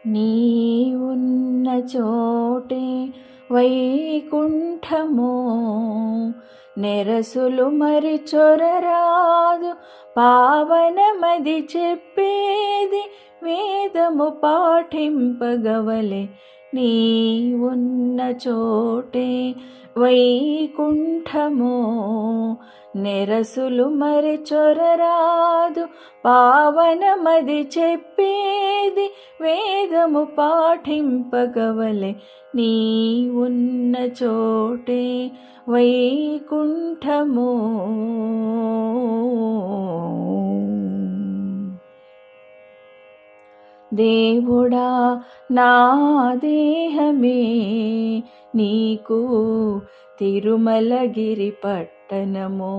నీ ఉన్న చోటే వైకుంఠము, నెరసులు మరి చొరరాదు పావనమది చెప్పేది వేదము పాఠింపగవలె. నీ ఉన్న చోటే వైకుంఠము, నెరసులు మరి చొరరాదు పావనమది చెప్పేది వేదము పాఠింపగవలె. నీ ఉన్న చోటే వైకుంఠము. దేవుడా నా దేహమే నీకు తిరుమలగిరి పట్టణము,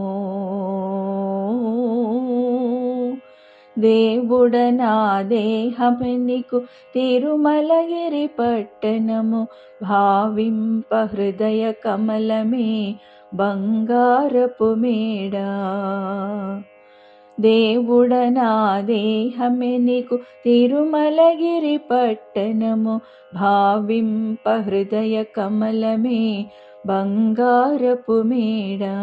దేవుడ నా దేహమే నీకు తిరుమలగిరి పట్టణము, భావింప హృదయ కమలమే బంగారపు మేడా. దేవుడ నా దేహమే నీకు తిరుమలగిరి పట్టణము, భావింప హృదయ కమలమే బంగారపు మేడా.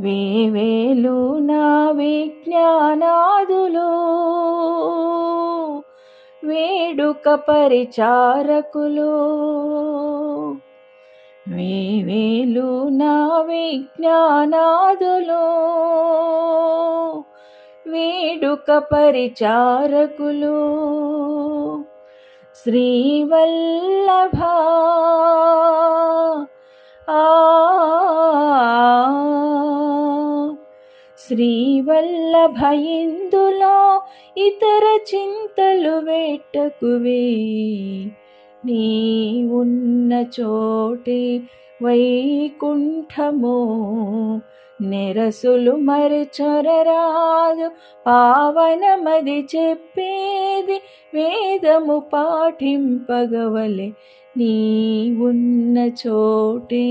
వేవేలు నా విజ్ఞానాదులు వేడుక పరిచారకులు, వేవేలు నా విజ్ఞానాదులు వేడుక పరిచారకులు, శ్రీవల్లభ శ్రీవల్లభ ఇందులో ఇతర చింతలు పెట్టకువే. నీ ఉన్న చోటే వైకుంఠము, నెరసులు మరి చొరరాదు పావనమది చెప్పేది వేదము పాఠింపగవలె. నీ ఉన్న చోటే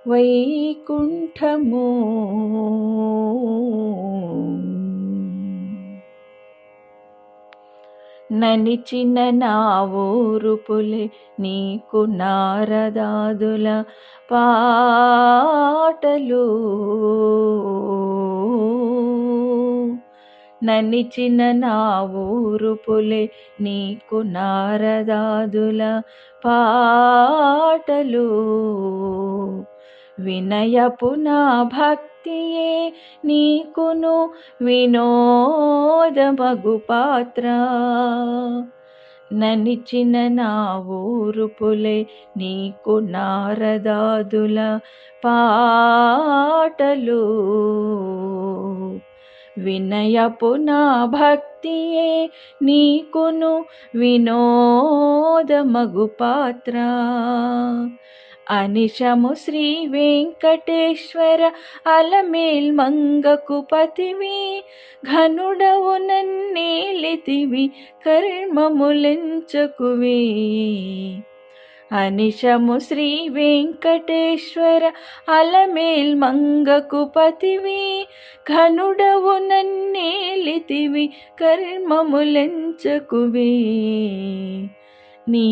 వైకుంఠము. ననిచిన నా ఊరు పులే నీకు నారదాదుల పాటలు, ననిచిన నా ఊరు పులే నీకు నారదాదుల పాటలు, వినయపు నా భక్తియే నీకును వినోదమగు పాత్ర. ననిచిన నా ఊరు పులే నీకు నారదాదుల పాటలు, వినయపు నా భక్తియే నీకును వినోదమగు పాత్ర. అనిశము శ్రీ వెంకటేశ్వర అలమేల్ మంగకు పతివి, ఘనుడవు నన్నేలితివి కర్మములెంచకువే. అనిశము శ్రీ వెంకటేశ్వర అలమేల్ మంగకు పతివి, ఘనుడవు నన్నేలితివి కర్మములెంచకువే. నీ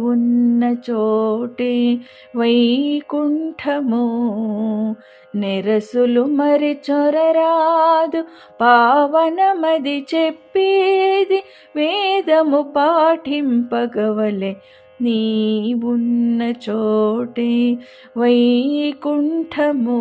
ఉన్న చోటే వైకుంఠము, నెరసులు మరి చొరరాదు పావనమది చెప్పేది వేదము పాఠింపగవలె. నీ ఉన్న చోటే వైకుంఠము.